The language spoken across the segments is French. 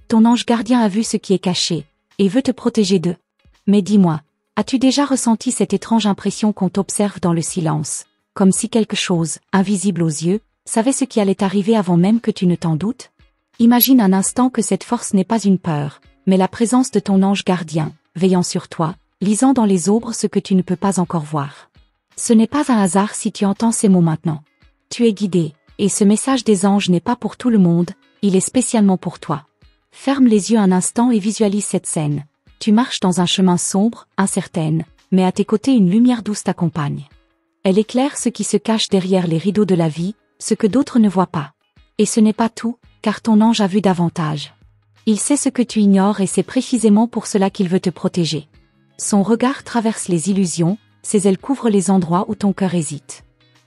Ton ange gardien a vu ce qui est caché, et veut te protéger d'eux. Mais dis-moi, as-tu déjà ressenti cette étrange impression qu'on t'observe dans le silence, comme si quelque chose, invisible aux yeux, savait ce qui allait arriver avant même que tu ne t'en doutes? Imagine un instant que cette force n'est pas une peur, mais la présence de ton ange gardien, veillant sur toi, lisant dans les ombres ce que tu ne peux pas encore voir. Ce n'est pas un hasard si tu entends ces mots maintenant. Tu es guidé, et ce message des anges n'est pas pour tout le monde, il est spécialement pour toi. Ferme les yeux un instant et visualise cette scène. Tu marches dans un chemin sombre, incertaine, mais à tes côtés une lumière douce t'accompagne. Elle éclaire ce qui se cache derrière les rideaux de la vie, ce que d'autres ne voient pas. Et ce n'est pas tout, car ton ange a vu davantage. Il sait ce que tu ignores et c'est précisément pour cela qu'il veut te protéger. Son regard traverse les illusions, ses ailes couvrent les endroits où ton cœur hésite.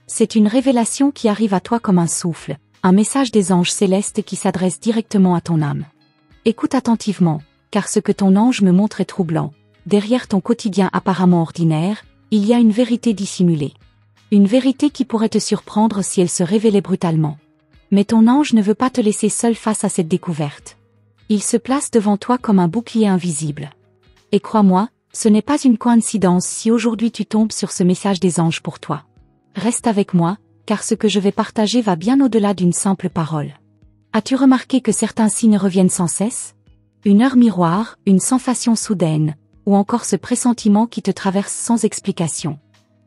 C'est une révélation qui arrive à toi comme un souffle, un message des anges célestes qui s'adresse directement à ton âme. Écoute attentivement, car ce que ton ange me montre est troublant. Derrière ton quotidien apparemment ordinaire, il y a une vérité dissimulée. Une vérité qui pourrait te surprendre si elle se révélait brutalement. Mais ton ange ne veut pas te laisser seul face à cette découverte. Il se place devant toi comme un bouclier invisible. Et crois-moi, ce n'est pas une coïncidence si aujourd'hui tu tombes sur ce message des anges pour toi. Reste avec moi, car ce que je vais partager va bien au-delà d'une simple parole. As-tu remarqué que certains signes reviennent sans cesse? Une heure miroir, une sensation soudaine, ou encore ce pressentiment qui te traverse sans explication.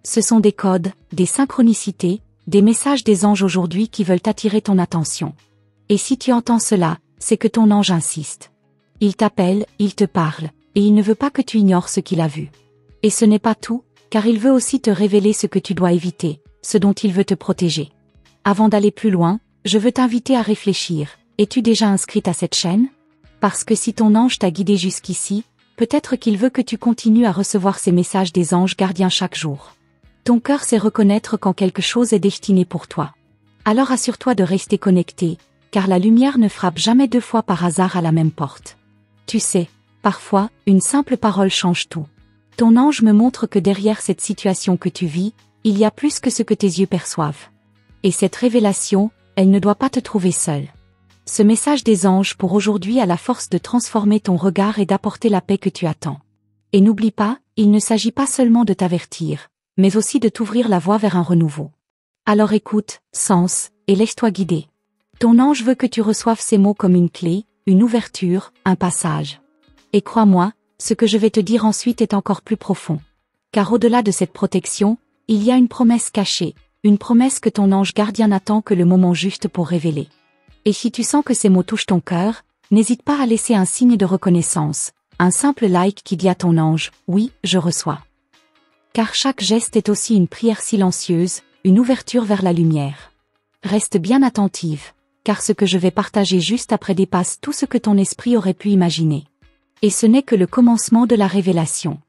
Ce sont des codes, des synchronicités, des messages des anges aujourd'hui qui veulent attirer ton attention. Et si tu entends cela, c'est que ton ange insiste. Il t'appelle, il te parle, et il ne veut pas que tu ignores ce qu'il a vu. Et ce n'est pas tout, car il veut aussi te révéler ce que tu dois éviter, ce dont il veut te protéger. Avant d'aller plus loin, je veux t'inviter à réfléchir. Es-tu déjà inscrite à cette chaîne? Parce que si ton ange t'a guidé jusqu'ici, peut-être qu'il veut que tu continues à recevoir ces messages des anges gardiens chaque jour. Ton cœur sait reconnaître quand quelque chose est destiné pour toi. Alors assure-toi de rester connecté, car la lumière ne frappe jamais deux fois par hasard à la même porte. Tu sais, parfois, une simple parole change tout. Ton ange me montre que derrière cette situation que tu vis, il y a plus que ce que tes yeux perçoivent. Et cette révélation, elle ne doit pas te trouver seul. Ce message des anges pour aujourd'hui a la force de transformer ton regard et d'apporter la paix que tu attends. Et n'oublie pas, il ne s'agit pas seulement de t'avertir, mais aussi de t'ouvrir la voie vers un renouveau. Alors écoute, sens, et laisse-toi guider. Ton ange veut que tu reçoives ces mots comme une clé, une ouverture, un passage. Et crois-moi, ce que je vais te dire ensuite est encore plus profond. Car au-delà de cette protection, il y a une promesse cachée, une promesse que ton ange gardien attend que le moment juste pour révéler. Et si tu sens que ces mots touchent ton cœur, n'hésite pas à laisser un signe de reconnaissance, un simple like qui dit à ton ange, oui, je reçois. Car chaque geste est aussi une prière silencieuse, une ouverture vers la lumière. Reste bien attentive, car ce que je vais partager juste après dépasse tout ce que ton esprit aurait pu imaginer. Et ce n'est que le commencement de la révélation.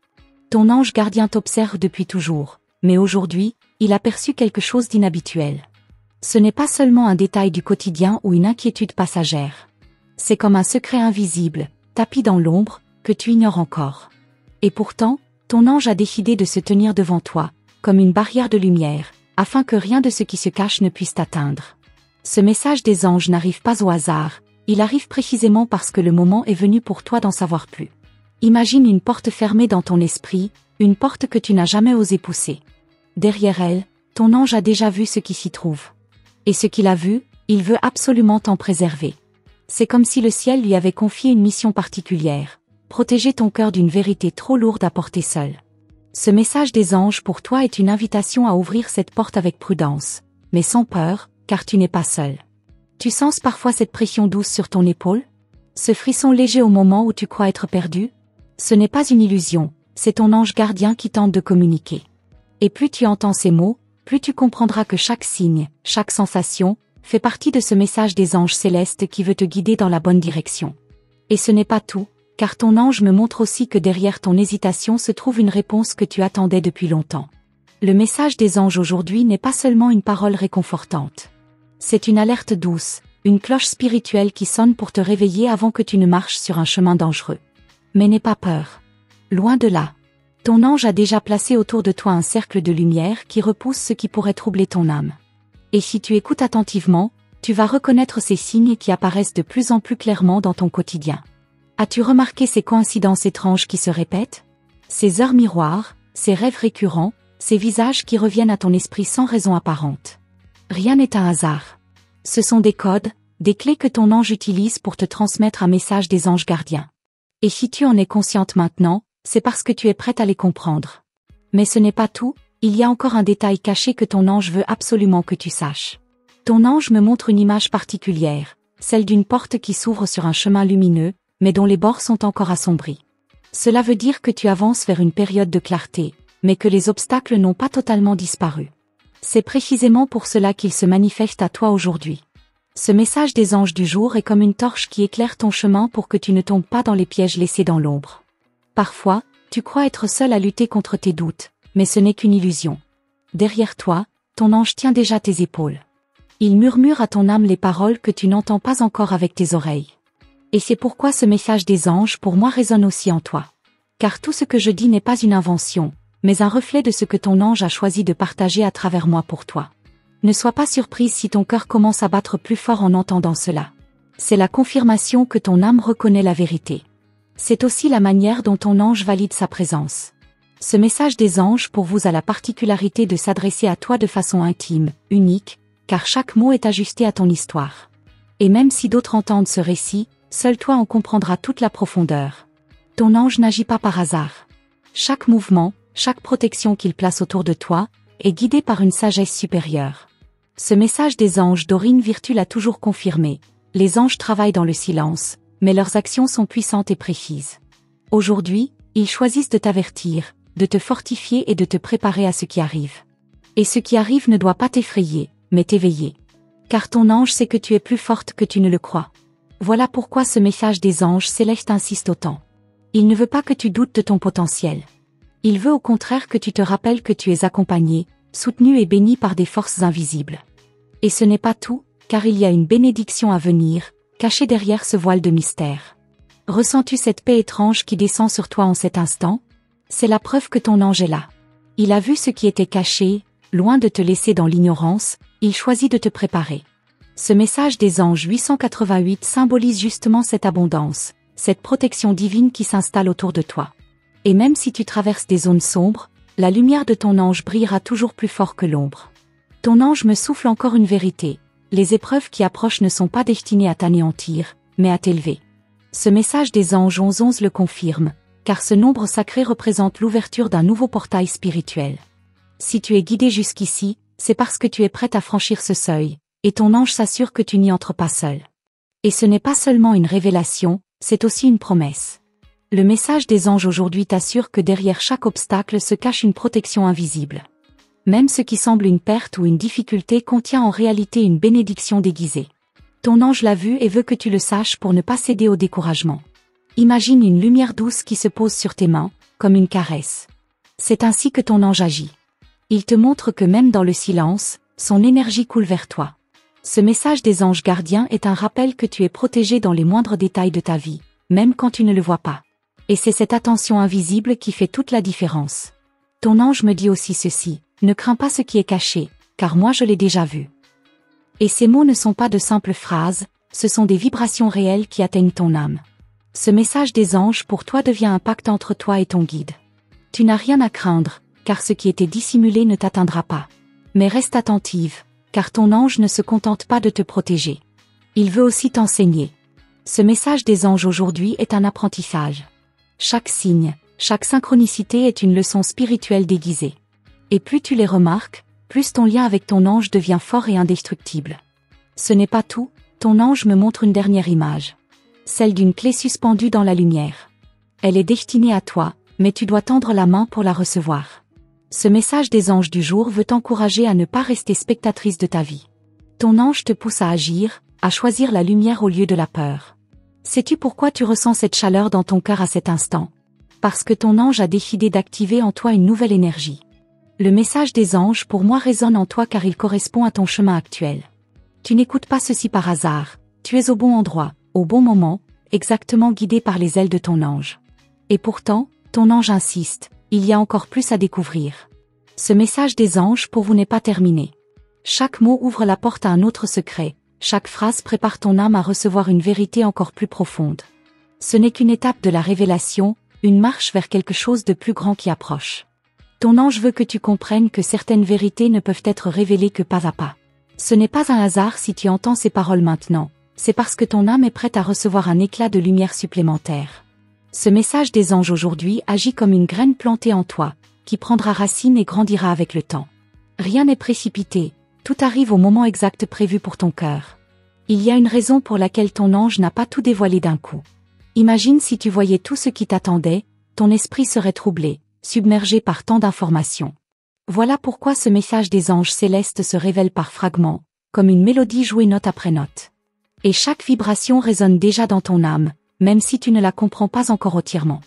Ton ange gardien t'observe depuis toujours, mais aujourd'hui, il a perçu quelque chose d'inhabituel. Ce n'est pas seulement un détail du quotidien ou une inquiétude passagère. C'est comme un secret invisible, tapi dans l'ombre, que tu ignores encore. Et pourtant, ton ange a décidé de se tenir devant toi, comme une barrière de lumière, afin que rien de ce qui se cache ne puisse t'atteindre. Ce message des anges n'arrive pas au hasard, il arrive précisément parce que le moment est venu pour toi d'en savoir plus. Imagine une porte fermée dans ton esprit, une porte que tu n'as jamais osé pousser. Derrière elle, ton ange a déjà vu ce qui s'y trouve. Et ce qu'il a vu, il veut absolument t'en préserver. C'est comme si le ciel lui avait confié une mission particulière, protéger ton cœur d'une vérité trop lourde à porter seul. Ce message des anges pour toi est une invitation à ouvrir cette porte avec prudence, mais sans peur, car tu n'es pas seul. Tu sens parfois cette pression douce sur ton épaule? Ce frisson léger au moment où tu crois être perdu? Ce n'est pas une illusion, c'est ton ange gardien qui tente de communiquer. Et plus tu entends ces mots, plus tu comprendras que chaque signe, chaque sensation, fait partie de ce message des anges célestes qui veut te guider dans la bonne direction. Et ce n'est pas tout, car ton ange me montre aussi que derrière ton hésitation se trouve une réponse que tu attendais depuis longtemps. Le message des anges aujourd'hui n'est pas seulement une parole réconfortante. C'est une alerte douce, une cloche spirituelle qui sonne pour te réveiller avant que tu ne marches sur un chemin dangereux. Mais n'aie pas peur. Loin de là. Ton ange a déjà placé autour de toi un cercle de lumière qui repousse ce qui pourrait troubler ton âme. Et si tu écoutes attentivement, Tu vas reconnaître ces signes qui apparaissent de plus en plus clairement dans ton quotidien. As-tu remarqué ces coïncidences étranges qui se répètent? Ces heures miroirs, ces rêves récurrents, ces visages qui reviennent à ton esprit sans raison apparente. Rien n'est un hasard. Ce sont des codes, des clés que ton ange utilise pour te transmettre un message des anges gardiens. Et si tu en es consciente maintenant, c'est parce que tu es prête à les comprendre. Mais ce n'est pas tout, il y a encore un détail caché que ton ange veut absolument que tu saches. Ton ange me montre une image particulière, celle d'une porte qui s'ouvre sur un chemin lumineux, mais dont les bords sont encore assombris. Cela veut dire que tu avances vers une période de clarté, mais que les obstacles n'ont pas totalement disparu. C'est précisément pour cela qu'ils se manifestent à toi aujourd'hui. Ce message des anges du jour est comme une torche qui éclaire ton chemin pour que tu ne tombes pas dans les pièges laissés dans l'ombre. Parfois, tu crois être seul à lutter contre tes doutes, mais ce n'est qu'une illusion. Derrière toi, ton ange tient déjà tes épaules. Il murmure à ton âme les paroles que tu n'entends pas encore avec tes oreilles. Et c'est pourquoi ce message des anges pour moi résonne aussi en toi. Car tout ce que je dis n'est pas une invention, mais un reflet de ce que ton ange a choisi de partager à travers moi pour toi. Ne sois pas surprise si ton cœur commence à battre plus fort en entendant cela. C'est la confirmation que ton âme reconnaît la vérité. C'est aussi la manière dont ton ange valide sa présence. Ce message des anges pour vous a la particularité de s'adresser à toi de façon intime, unique, car chaque mot est ajusté à ton histoire. Et même si d'autres entendent ce récit, seul toi en comprendras toute la profondeur. Ton ange n'agit pas par hasard. Chaque mouvement, chaque protection qu'il place autour de toi, est guidé par une sagesse supérieure. Ce message des anges d'Aurine Virtue l'a toujours confirmé. Les anges travaillent dans le silence, mais leurs actions sont puissantes et précises. Aujourd'hui, ils choisissent de t'avertir, de te fortifier et de te préparer à ce qui arrive. Et ce qui arrive ne doit pas t'effrayer, mais t'éveiller. Car ton ange sait que tu es plus forte que tu ne le crois. Voilà pourquoi ce message des anges célestes insiste autant. Il ne veut pas que tu doutes de ton potentiel. Il veut au contraire que tu te rappelles que tu es accompagné, soutenu et béni par des forces invisibles. Et ce n'est pas tout, car il y a une bénédiction à venir, cachée derrière ce voile de mystère. Ressens-tu cette paix étrange qui descend sur toi en cet instant? C'est la preuve que ton ange est là. Il a vu ce qui était caché, loin de te laisser dans l'ignorance, il choisit de te préparer. Ce message des anges 888 symbolise justement cette abondance, cette protection divine qui s'installe autour de toi. Et même si tu traverses des zones sombres, la lumière de ton ange brillera toujours plus fort que l'ombre. Ton ange me souffle encore une vérité. Les épreuves qui approchent ne sont pas destinées à t'anéantir, mais à t'élever. Ce message des anges 1111 le confirme, car ce nombre sacré représente l'ouverture d'un nouveau portail spirituel. Si tu es guidé jusqu'ici, c'est parce que tu es prête à franchir ce seuil, et ton ange s'assure que tu n'y entres pas seul. Et ce n'est pas seulement une révélation, c'est aussi une promesse. Le message des anges aujourd'hui t'assure que derrière chaque obstacle se cache une protection invisible. Même ce qui semble une perte ou une difficulté contient en réalité une bénédiction déguisée. Ton ange l'a vu et veut que tu le saches pour ne pas céder au découragement. Imagine une lumière douce qui se pose sur tes mains, comme une caresse. C'est ainsi que ton ange agit. Il te montre que même dans le silence, son énergie coule vers toi. Ce message des anges gardiens est un rappel que tu es protégé dans les moindres détails de ta vie, même quand tu ne le vois pas. Et c'est cette attention invisible qui fait toute la différence. Ton ange me dit aussi ceci, ne crains pas ce qui est caché, car moi je l'ai déjà vu. Et ces mots ne sont pas de simples phrases, ce sont des vibrations réelles qui atteignent ton âme. Ce message des anges pour toi devient un pacte entre toi et ton guide. Tu n'as rien à craindre, car ce qui était dissimulé ne t'atteindra pas. Mais reste attentive, car ton ange ne se contente pas de te protéger. Il veut aussi t'enseigner. Ce message des anges aujourd'hui est un apprentissage. Chaque signe, chaque synchronicité est une leçon spirituelle déguisée. Et plus tu les remarques, plus ton lien avec ton ange devient fort et indestructible. Ce n'est pas tout, ton ange me montre une dernière image. Celle d'une clé suspendue dans la lumière. Elle est destinée à toi, mais tu dois tendre la main pour la recevoir. Ce message des anges du jour veut t'encourager à ne pas rester spectatrice de ta vie. Ton ange te pousse à agir, à choisir la lumière au lieu de la peur. Sais-tu pourquoi tu ressens cette chaleur dans ton cœur à cet instant? Parce que ton ange a décidé d'activer en toi une nouvelle énergie. Le message des anges pour moi résonne en toi car il correspond à ton chemin actuel. Tu n'écoutes pas ceci par hasard, tu es au bon endroit, au bon moment, exactement guidé par les ailes de ton ange. Et pourtant, ton ange insiste, il y a encore plus à découvrir. Ce message des anges pour vous n'est pas terminé. Chaque mot ouvre la porte à un autre secret, Chaque phrase prépare ton âme à recevoir une vérité encore plus profonde. Ce n'est qu'une étape de la révélation, une marche vers quelque chose de plus grand qui approche. Ton ange veut que tu comprennes que certaines vérités ne peuvent être révélées que pas à pas. Ce n'est pas un hasard si tu entends ces paroles maintenant, c'est parce que ton âme est prête à recevoir un éclat de lumière supplémentaire. Ce message des anges aujourd'hui agit comme une graine plantée en toi, qui prendra racine et grandira avec le temps. Rien n'est précipité, tout arrive au moment exact prévu pour ton cœur. Il y a une raison pour laquelle ton ange n'a pas tout dévoilé d'un coup. Imagine si tu voyais tout ce qui t'attendait, ton esprit serait troublé, submergé par tant d'informations. Voilà pourquoi ce message des anges célestes se révèle par fragments, comme une mélodie jouée note après note. Et chaque vibration résonne déjà dans ton âme, même si tu ne la comprends pas encore entièrement.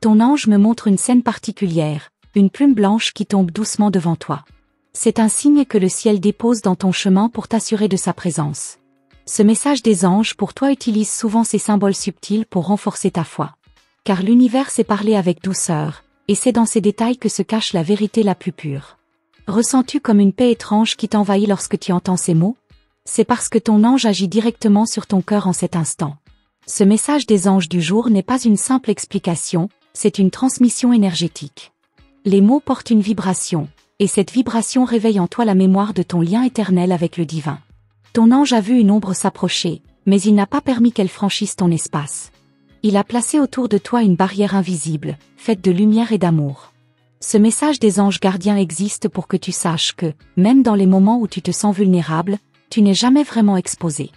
Ton ange me montre une scène particulière, une plume blanche qui tombe doucement devant toi. C'est un signe que le ciel dépose dans ton chemin pour t'assurer de sa présence. Ce message des anges pour toi utilise souvent ces symboles subtils pour renforcer ta foi. Car l'univers sait parler avec douceur, et c'est dans ces détails que se cache la vérité la plus pure. Ressens-tu comme une paix étrange qui t'envahit lorsque tu entends ces mots? C'est parce que ton ange agit directement sur ton cœur en cet instant. Ce message des anges du jour n'est pas une simple explication, c'est une transmission énergétique. Les mots portent une vibration, et cette vibration réveille en toi la mémoire de ton lien éternel avec le divin. Ton ange a vu une ombre s'approcher, mais il n'a pas permis qu'elle franchisse ton espace. Il a placé autour de toi une barrière invisible, faite de lumière et d'amour. Ce message des anges gardiens existe pour que tu saches que, même dans les moments où tu te sens vulnérable, tu n'es jamais vraiment exposé.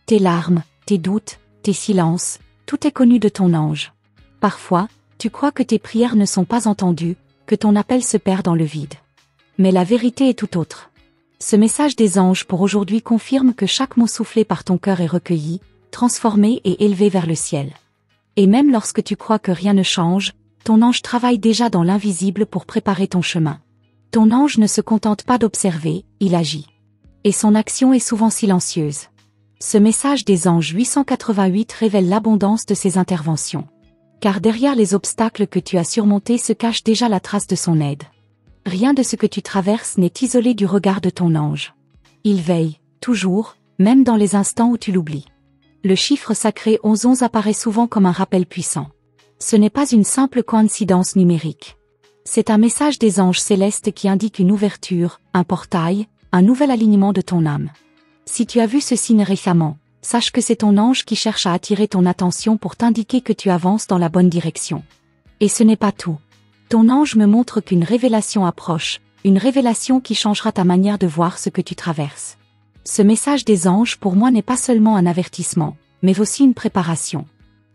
Tes larmes, tes doutes, tes silences, tout est connu de ton ange. Parfois, tu crois que tes prières ne sont pas entendues, que ton appel se perd dans le vide. Mais la vérité est tout autre. Ce message des anges pour aujourd'hui confirme que chaque mot soufflé par ton cœur est recueilli, transformé et élevé vers le ciel. Et même lorsque tu crois que rien ne change, ton ange travaille déjà dans l'invisible pour préparer ton chemin. Ton ange ne se contente pas d'observer, il agit. Et son action est souvent silencieuse. Ce message des anges 888 révèle l'abondance de ses interventions. Car derrière les obstacles que tu as surmontés se cache déjà la trace de son aide. Rien de ce que tu traverses n'est isolé du regard de ton ange. Il veille, toujours, même dans les instants où tu l'oublies. Le chiffre sacré 1111 apparaît souvent comme un rappel puissant. Ce n'est pas une simple coïncidence numérique. C'est un message des anges célestes qui indique une ouverture, un portail, un nouvel alignement de ton âme. Si tu as vu ce signe récemment, sache que c'est ton ange qui cherche à attirer ton attention pour t'indiquer que tu avances dans la bonne direction. Et ce n'est pas tout. Ton ange me montre qu'une révélation approche, une révélation qui changera ta manière de voir ce que tu traverses. Ce message des anges pour moi n'est pas seulement un avertissement, mais aussi une préparation.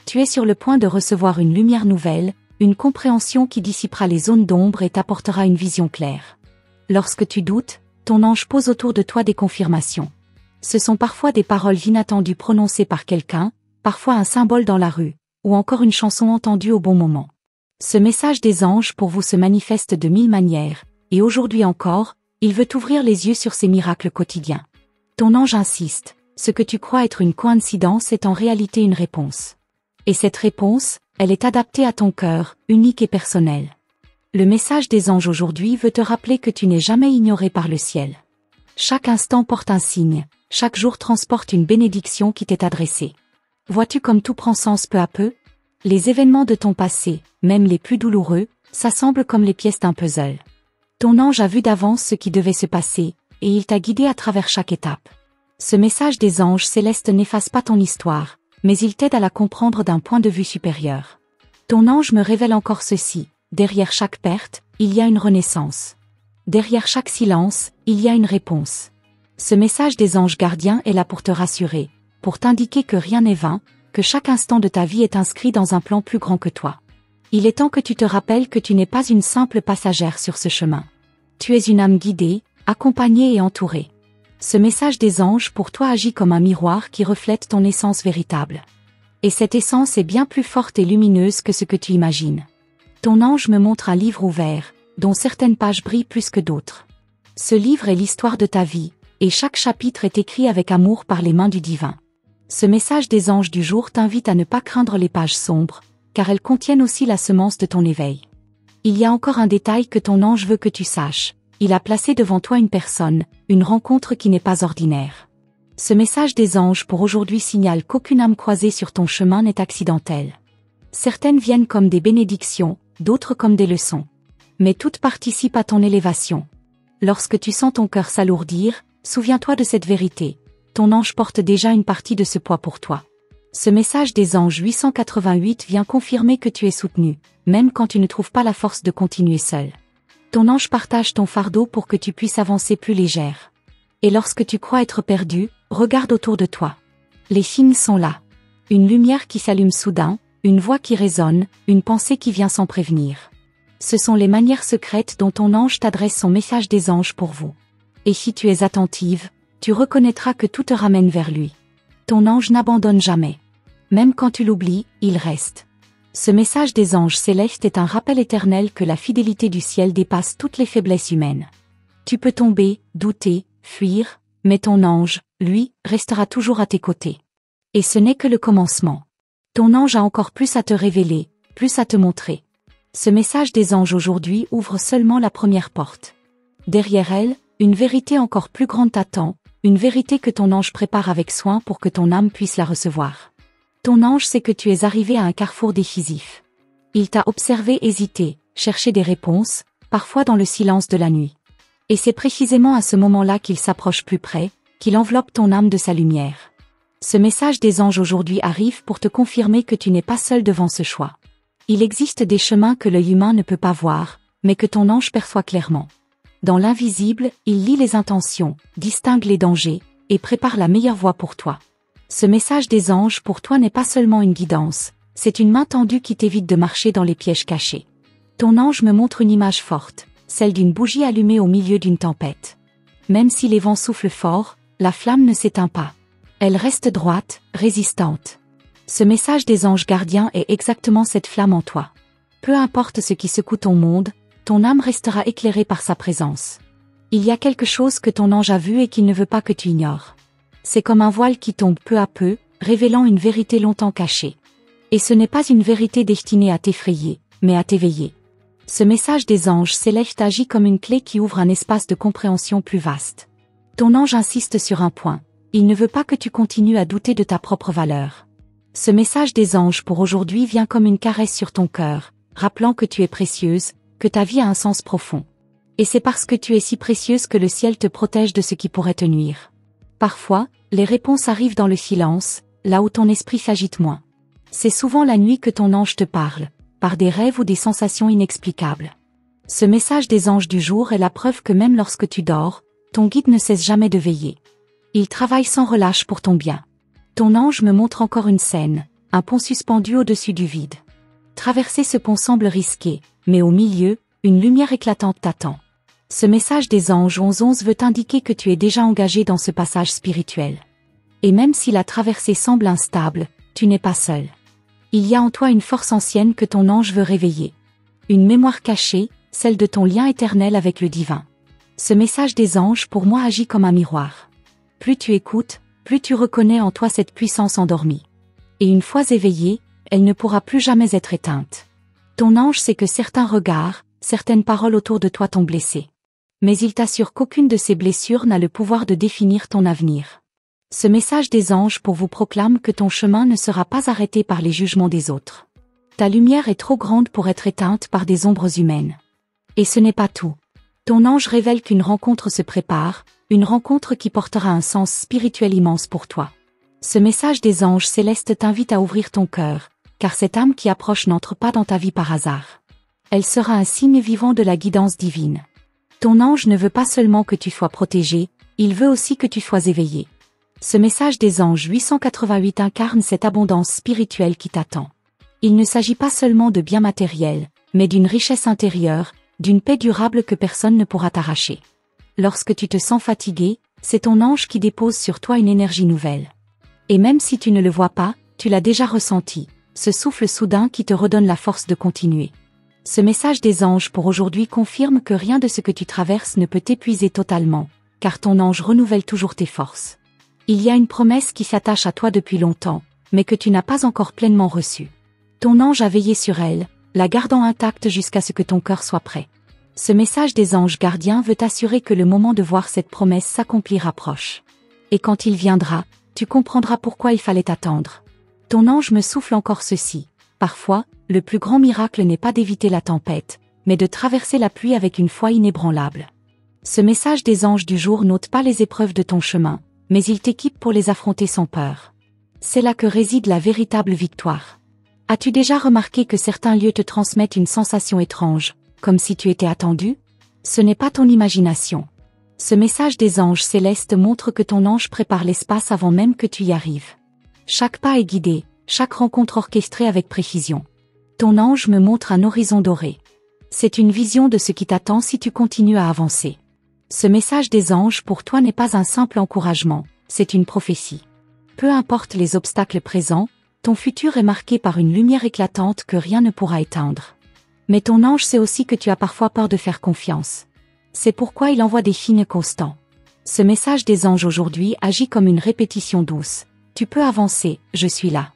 Tu es sur le point de recevoir une lumière nouvelle, une compréhension qui dissipera les zones d'ombre et t'apportera une vision claire. Lorsque tu doutes, ton ange pose autour de toi des confirmations. Ce sont parfois des paroles inattendues prononcées par quelqu'un, parfois un symbole dans la rue, ou encore une chanson entendue au bon moment. Ce message des anges pour vous se manifeste de 1000 manières, et aujourd'hui encore, il veut t'ouvrir les yeux sur ces miracles quotidiens. Ton ange insiste, ce que tu crois être une coïncidence est en réalité une réponse. Et cette réponse, elle est adaptée à ton cœur, unique et personnel. Le message des anges aujourd'hui veut te rappeler que tu n'es jamais ignoré par le ciel. Chaque instant porte un signe, chaque jour transporte une bénédiction qui t'est adressée. Vois-tu comme tout prend sens peu à peu? Les événements de ton passé, même les plus douloureux, s'assemblent comme les pièces d'un puzzle. Ton ange a vu d'avance ce qui devait se passer, et il t'a guidé à travers chaque étape. Ce message des anges célestes n'efface pas ton histoire, mais il t'aide à la comprendre d'un point de vue supérieur. Ton ange me révèle encore ceci, derrière chaque perte, il y a une renaissance. Derrière chaque silence, il y a une réponse. Ce message des anges gardiens est là pour te rassurer, pour t'indiquer que rien n'est vain, que chaque instant de ta vie est inscrit dans un plan plus grand que toi. Il est temps que tu te rappelles que tu n'es pas une simple passagère sur ce chemin. Tu es une âme guidée, accompagnée et entourée. Ce message des anges pour toi agit comme un miroir qui reflète ton essence véritable. Et cette essence est bien plus forte et lumineuse que ce que tu imagines. Ton ange me montre un livre ouvert, dont certaines pages brillent plus que d'autres. Ce livre est l'histoire de ta vie, et chaque chapitre est écrit avec amour par les mains du divin. Ce message des anges du jour t'invite à ne pas craindre les pages sombres, car elles contiennent aussi la semence de ton éveil. Il y a encore un détail que ton ange veut que tu saches. Il a placé devant toi une personne, une rencontre qui n'est pas ordinaire. Ce message des anges pour aujourd'hui signale qu'aucune âme croisée sur ton chemin n'est accidentelle. Certaines viennent comme des bénédictions, d'autres comme des leçons. Mais toutes participent à ton élévation. Lorsque tu sens ton cœur s'alourdir, souviens-toi de cette vérité. Ton ange porte déjà une partie de ce poids pour toi. Ce message des anges 888 vient confirmer que tu es soutenu, même quand tu ne trouves pas la force de continuer seul. Ton ange partage ton fardeau pour que tu puisses avancer plus légère. Et lorsque tu crois être perdu, regarde autour de toi. Les signes sont là. Une lumière qui s'allume soudain, une voix qui résonne, une pensée qui vient sans prévenir. Ce sont les manières secrètes dont ton ange t'adresse son message des anges pour vous. Et si tu es attentive, tu reconnaîtras que tout te ramène vers lui. Ton ange n'abandonne jamais. Même quand tu l'oublies, il reste. Ce message des anges célestes est un rappel éternel que la fidélité du ciel dépasse toutes les faiblesses humaines. Tu peux tomber, douter, fuir, mais ton ange, lui, restera toujours à tes côtés. Et ce n'est que le commencement. Ton ange a encore plus à te révéler, plus à te montrer. Ce message des anges aujourd'hui ouvre seulement la première porte. Derrière elle, une vérité encore plus grande t'attend, une vérité que ton ange prépare avec soin pour que ton âme puisse la recevoir. Ton ange sait que tu es arrivé à un carrefour décisif. Il t'a observé hésiter, chercher des réponses, parfois dans le silence de la nuit. Et c'est précisément à ce moment-là qu'il s'approche plus près, qu'il enveloppe ton âme de sa lumière. Ce message des anges aujourd'hui arrive pour te confirmer que tu n'es pas seul devant ce choix. Il existe des chemins que l'œil humain ne peut pas voir, mais que ton ange perçoit clairement. Dans l'invisible, il lit les intentions, distingue les dangers, et prépare la meilleure voie pour toi. Ce message des anges pour toi n'est pas seulement une guidance, c'est une main tendue qui t'évite de marcher dans les pièges cachés. Ton ange me montre une image forte, celle d'une bougie allumée au milieu d'une tempête. Même si les vents soufflent fort, la flamme ne s'éteint pas. Elle reste droite, résistante. Ce message des anges gardiens est exactement cette flamme en toi. Peu importe ce qui secoue ton monde, ton âme restera éclairée par sa présence. Il y a quelque chose que ton ange a vu et qu'il ne veut pas que tu ignores. C'est comme un voile qui tombe peu à peu, révélant une vérité longtemps cachée. Et ce n'est pas une vérité destinée à t'effrayer, mais à t'éveiller. Ce message des anges célestes agit comme une clé qui ouvre un espace de compréhension plus vaste. Ton ange insiste sur un point. Il ne veut pas que tu continues à douter de ta propre valeur. Ce message des anges pour aujourd'hui vient comme une caresse sur ton cœur, rappelant que tu es précieuse, que ta vie a un sens profond. Et c'est parce que tu es si précieuse que le ciel te protège de ce qui pourrait te nuire. Parfois, les réponses arrivent dans le silence, là où ton esprit s'agite moins. C'est souvent la nuit que ton ange te parle, par des rêves ou des sensations inexplicables. Ce message des anges du jour est la preuve que même lorsque tu dors, ton guide ne cesse jamais de veiller. Il travaille sans relâche pour ton bien. Ton ange me montre encore une scène, un pont suspendu au-dessus du vide. Traverser ce pont semble risqué, mais au milieu, une lumière éclatante t'attend. Ce message des anges 1111 veut t'indiquer que tu es déjà engagé dans ce passage spirituel. Et même si la traversée semble instable, tu n'es pas seul. Il y a en toi une force ancienne que ton ange veut réveiller. Une mémoire cachée, celle de ton lien éternel avec le divin. Ce message des anges pour moi agit comme un miroir. Plus tu écoutes, plus tu reconnais en toi cette puissance endormie. Et une fois éveillée, elle ne pourra plus jamais être éteinte. Ton ange sait que certains regards, certaines paroles autour de toi t'ont blessé. Mais il t'assure qu'aucune de ces blessures n'a le pouvoir de définir ton avenir. Ce message des anges pour vous proclame que ton chemin ne sera pas arrêté par les jugements des autres. Ta lumière est trop grande pour être éteinte par des ombres humaines. Et ce n'est pas tout. Ton ange révèle qu'une rencontre se prépare, une rencontre qui portera un sens spirituel immense pour toi. Ce message des anges célestes t'invite à ouvrir ton cœur, car cette âme qui approche n'entre pas dans ta vie par hasard. Elle sera un signe vivant de la guidance divine. Ton ange ne veut pas seulement que tu sois protégé, il veut aussi que tu sois éveillé. Ce message des anges 888 incarne cette abondance spirituelle qui t'attend. Il ne s'agit pas seulement de biens matériels, mais d'une richesse intérieure, d'une paix durable que personne ne pourra t'arracher. Lorsque tu te sens fatigué, c'est ton ange qui dépose sur toi une énergie nouvelle. Et même si tu ne le vois pas, tu l'as déjà ressenti, ce souffle soudain qui te redonne la force de continuer. Ce message des anges pour aujourd'hui confirme que rien de ce que tu traverses ne peut t'épuiser totalement, car ton ange renouvelle toujours tes forces. Il y a une promesse qui s'attache à toi depuis longtemps, mais que tu n'as pas encore pleinement reçue. Ton ange a veillé sur elle, la gardant intacte jusqu'à ce que ton cœur soit prêt. Ce message des anges gardiens veut t'assurer que le moment de voir cette promesse s'accomplir approche. Et quand il viendra, tu comprendras pourquoi il fallait attendre. Ton ange me souffle encore ceci. Parfois, le plus grand miracle n'est pas d'éviter la tempête, mais de traverser la pluie avec une foi inébranlable. Ce message des anges du jour n'ôte pas les épreuves de ton chemin, mais il t'équipe pour les affronter sans peur. C'est là que réside la véritable victoire. As-tu déjà remarqué que certains lieux te transmettent une sensation étrange, comme si tu étais attendu? Ce n'est pas ton imagination. Ce message des anges célestes montre que ton ange prépare l'espace avant même que tu y arrives. Chaque pas est guidé, chaque rencontre orchestrée avec précision. Ton ange me montre un horizon doré. C'est une vision de ce qui t'attend si tu continues à avancer. Ce message des anges pour toi n'est pas un simple encouragement, c'est une prophétie. Peu importe les obstacles présents, ton futur est marqué par une lumière éclatante que rien ne pourra éteindre. Mais ton ange sait aussi que tu as parfois peur de faire confiance. C'est pourquoi il envoie des signes constants. Ce message des anges aujourd'hui agit comme une répétition douce. Tu peux avancer, je suis là.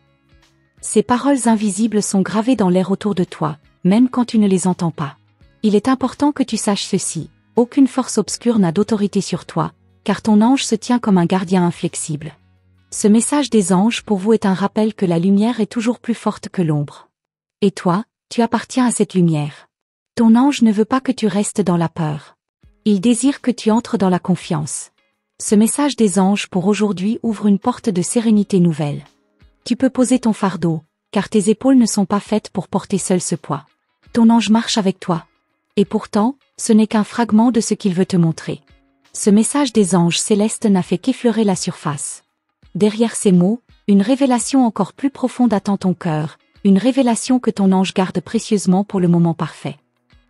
Ces paroles invisibles sont gravées dans l'air autour de toi, même quand tu ne les entends pas. Il est important que tu saches ceci. Aucune force obscure n'a d'autorité sur toi, car ton ange se tient comme un gardien inflexible. Ce message des anges pour vous est un rappel que la lumière est toujours plus forte que l'ombre. Et toi, tu appartiens à cette lumière. Ton ange ne veut pas que tu restes dans la peur. Il désire que tu entres dans la confiance. Ce message des anges pour aujourd'hui ouvre une porte de sérénité nouvelle. Tu peux poser ton fardeau, car tes épaules ne sont pas faites pour porter seul ce poids. Ton ange marche avec toi. Et pourtant, ce n'est qu'un fragment de ce qu'il veut te montrer. Ce message des anges célestes n'a fait qu'effleurer la surface. Derrière ces mots, une révélation encore plus profonde attend ton cœur, une révélation que ton ange garde précieusement pour le moment parfait.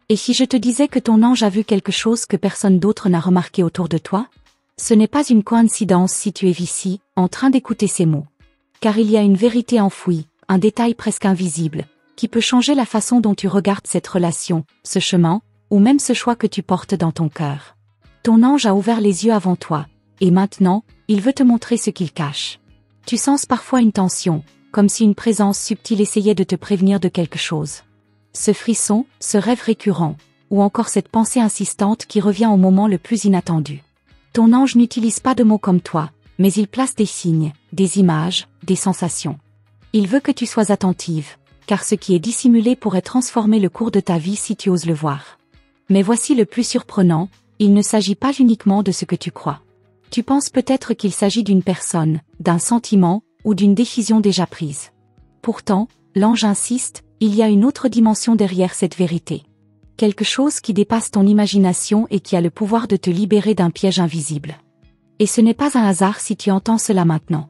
Et si je te disais que ton ange a vu quelque chose que personne d'autre n'a remarqué autour de toi? Ce n'est pas une coïncidence si tu es ici, en train d'écouter ces mots. Car il y a une vérité enfouie, un détail presque invisible, qui peut changer la façon dont tu regardes cette relation, ce chemin, ou même ce choix que tu portes dans ton cœur. Ton ange a ouvert les yeux avant toi, et maintenant, il veut te montrer ce qu'il cache. Tu sens parfois une tension, comme si une présence subtile essayait de te prévenir de quelque chose. Ce frisson, ce rêve récurrent, ou encore cette pensée insistante qui revient au moment le plus inattendu. Ton ange n'utilise pas de mots comme toi, mais il place des signes, des images, des sensations. Il veut que tu sois attentive, car ce qui est dissimulé pourrait transformer le cours de ta vie si tu oses le voir. Mais voici le plus surprenant, il ne s'agit pas uniquement de ce que tu crois. Tu penses peut-être qu'il s'agit d'une personne, d'un sentiment, ou d'une décision déjà prise. Pourtant, l'ange insiste, il y a une autre dimension derrière cette vérité. Quelque chose qui dépasse ton imagination et qui a le pouvoir de te libérer d'un piège invisible. Et ce n'est pas un hasard si tu entends cela maintenant.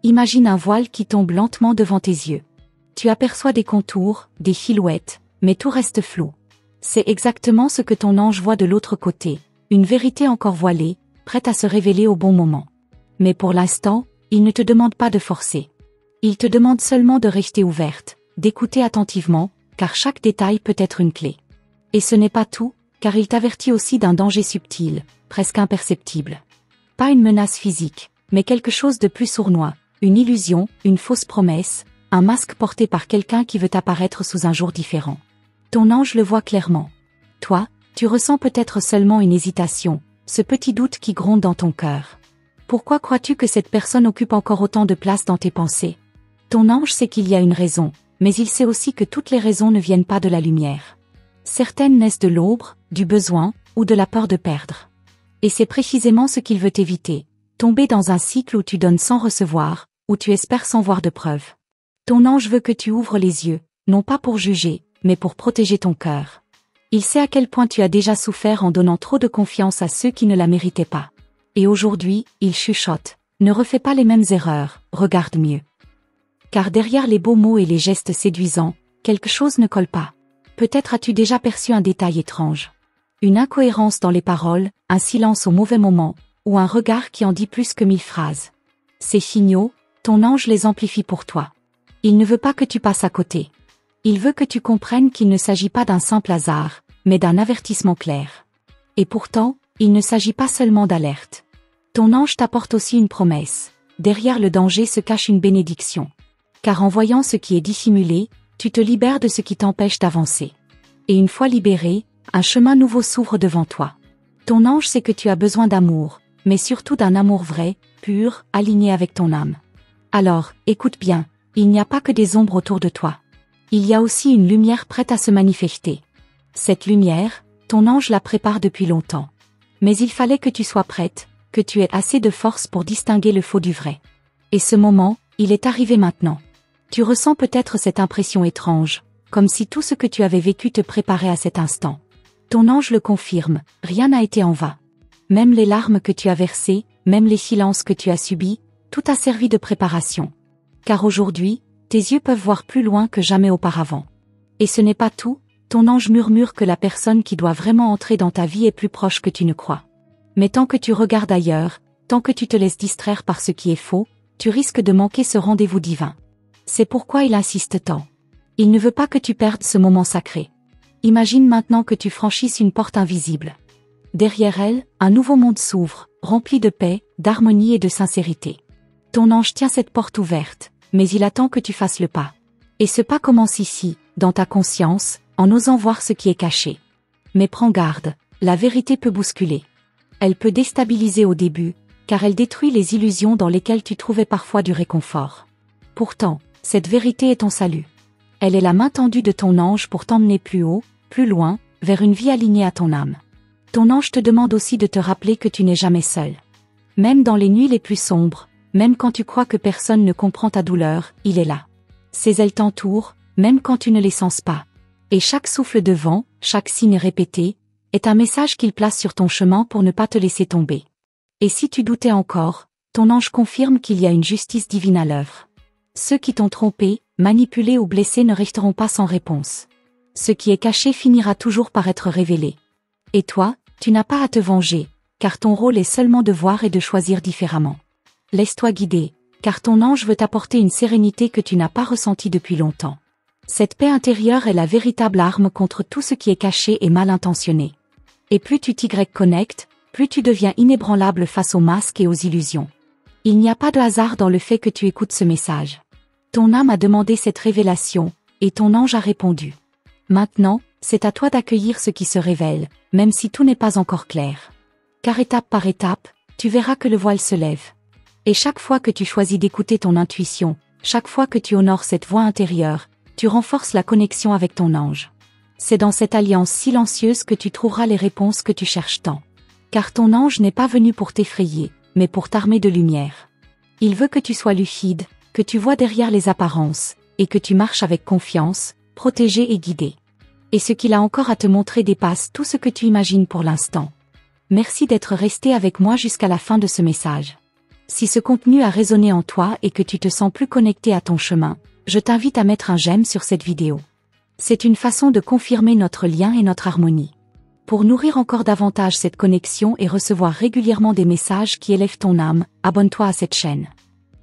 Imagine un voile qui tombe lentement devant tes yeux. Tu aperçois des contours, des silhouettes, mais tout reste flou. C'est exactement ce que ton ange voit de l'autre côté, une vérité encore voilée, prête à se révéler au bon moment. Mais pour l'instant, il ne te demande pas de forcer. Il te demande seulement de rester ouverte, d'écouter attentivement, car chaque détail peut être une clé. Et ce n'est pas tout, car il t'avertit aussi d'un danger subtil, presque imperceptible. Pas une menace physique, mais quelque chose de plus sournois, une illusion, une fausse promesse, un masque porté par quelqu'un qui veut apparaître sous un jour différent. Ton ange le voit clairement. Toi, tu ressens peut-être seulement une hésitation, ce petit doute qui gronde dans ton cœur. Pourquoi crois-tu que cette personne occupe encore autant de place dans tes pensées? Ton ange sait qu'il y a une raison, mais il sait aussi que toutes les raisons ne viennent pas de la lumière. Certaines naissent de l'ombre, du besoin, ou de la peur de perdre. Et c'est précisément ce qu'il veut éviter, tomber dans un cycle où tu donnes sans recevoir, où tu espères sans voir de preuves. Ton ange veut que tu ouvres les yeux, non pas pour juger, mais pour protéger ton cœur. Il sait à quel point tu as déjà souffert en donnant trop de confiance à ceux qui ne la méritaient pas. Et aujourd'hui, il chuchote. Ne refais pas les mêmes erreurs, regarde mieux. Car derrière les beaux mots et les gestes séduisants, quelque chose ne colle pas. Peut-être as-tu déjà perçu un détail étrange. Une incohérence dans les paroles, un silence au mauvais moment, ou un regard qui en dit plus que 1000 phrases. Ces signaux, ton ange les amplifie pour toi. Il ne veut pas que tu passes à côté. Il veut que tu comprennes qu'il ne s'agit pas d'un simple hasard, mais d'un avertissement clair. Et pourtant, il ne s'agit pas seulement d'alerte. Ton ange t'apporte aussi une promesse. Derrière le danger se cache une bénédiction. Car en voyant ce qui est dissimulé, tu te libères de ce qui t'empêche d'avancer. Et une fois libéré, un chemin nouveau s'ouvre devant toi. Ton ange sait que tu as besoin d'amour, mais surtout d'un amour vrai, pur, aligné avec ton âme. Alors, écoute bien, il n'y a pas que des ombres autour de toi. Il y a aussi une lumière prête à se manifester. Cette lumière, ton ange la prépare depuis longtemps. Mais il fallait que tu sois prête, que tu aies assez de force pour distinguer le faux du vrai. Et ce moment, il est arrivé maintenant. Tu ressens peut-être cette impression étrange, comme si tout ce que tu avais vécu te préparait à cet instant. Ton ange le confirme, rien n'a été en vain. Même les larmes que tu as versées, même les silences que tu as subis, tout a servi de préparation. Car aujourd'hui, tes yeux peuvent voir plus loin que jamais auparavant. Et ce n'est pas tout, ton ange murmure que la personne qui doit vraiment entrer dans ta vie est plus proche que tu ne crois. Mais tant que tu regardes ailleurs, tant que tu te laisses distraire par ce qui est faux, tu risques de manquer ce rendez-vous divin. C'est pourquoi il insiste tant. Il ne veut pas que tu perdes ce moment sacré. Imagine maintenant que tu franchisses une porte invisible. Derrière elle, un nouveau monde s'ouvre, rempli de paix, d'harmonie et de sincérité. Ton ange tient cette porte ouverte, mais il attend que tu fasses le pas. Et ce pas commence ici, dans ta conscience, en osant voir ce qui est caché. Mais prends garde, la vérité peut bousculer. Elle peut déstabiliser au début, car elle détruit les illusions dans lesquelles tu trouvais parfois du réconfort. Pourtant, cette vérité est ton salut. Elle est la main tendue de ton ange pour t'emmener plus haut, plus loin, vers une vie alignée à ton âme. Ton ange te demande aussi de te rappeler que tu n'es jamais seul. Même dans les nuits les plus sombres, même quand tu crois que personne ne comprend ta douleur, il est là. Ses ailes t'entourent, même quand tu ne les sens pas. Et chaque souffle de vent, chaque signe répété, est un message qu'il place sur ton chemin pour ne pas te laisser tomber. Et si tu doutais encore, ton ange confirme qu'il y a une justice divine à l'œuvre. Ceux qui t'ont trompé, manipulé ou blessé ne resteront pas sans réponse. Ce qui est caché finira toujours par être révélé. Et toi, tu n'as pas à te venger, car ton rôle est seulement de voir et de choisir différemment. Laisse-toi guider, car ton ange veut t'apporter une sérénité que tu n'as pas ressentie depuis longtemps. Cette paix intérieure est la véritable arme contre tout ce qui est caché et mal intentionné. Et plus tu t'y connectes, plus tu deviens inébranlable face aux masques et aux illusions. Il n'y a pas de hasard dans le fait que tu écoutes ce message. Ton âme a demandé cette révélation, et ton ange a répondu. Maintenant, c'est à toi d'accueillir ce qui se révèle, même si tout n'est pas encore clair. Car étape par étape, tu verras que le voile se lève. Et chaque fois que tu choisis d'écouter ton intuition, chaque fois que tu honores cette voix intérieure, tu renforces la connexion avec ton ange. C'est dans cette alliance silencieuse que tu trouveras les réponses que tu cherches tant. Car ton ange n'est pas venu pour t'effrayer, mais pour t'armer de lumière. Il veut que tu sois lucide, que tu vois derrière les apparences, et que tu marches avec confiance, protégé et guidé. Et ce qu'il a encore à te montrer dépasse tout ce que tu imagines pour l'instant. Merci d'être resté avec moi jusqu'à la fin de ce message. Si ce contenu a résonné en toi et que tu te sens plus connecté à ton chemin, je t'invite à mettre un j'aime sur cette vidéo. C'est une façon de confirmer notre lien et notre harmonie. Pour nourrir encore davantage cette connexion et recevoir régulièrement des messages qui élèvent ton âme, abonne-toi à cette chaîne.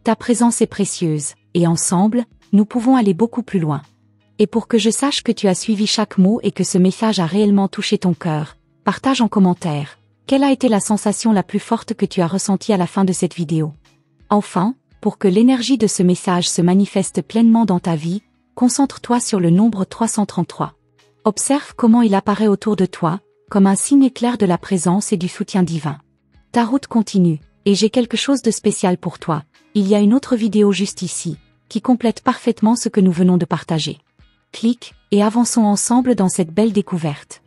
Ta présence est précieuse, et ensemble, nous pouvons aller beaucoup plus loin. Et pour que je sache que tu as suivi chaque mot et que ce message a réellement touché ton cœur, partage en commentaire. Quelle a été la sensation la plus forte que tu as ressentie à la fin de cette vidéo? Enfin, pour que l'énergie de ce message se manifeste pleinement dans ta vie, concentre-toi sur le nombre 333. Observe comment il apparaît autour de toi, comme un signe clair de la présence et du soutien divin. Ta route continue, et j'ai quelque chose de spécial pour toi. Il y a une autre vidéo juste ici, qui complète parfaitement ce que nous venons de partager. Clique, et avançons ensemble dans cette belle découverte.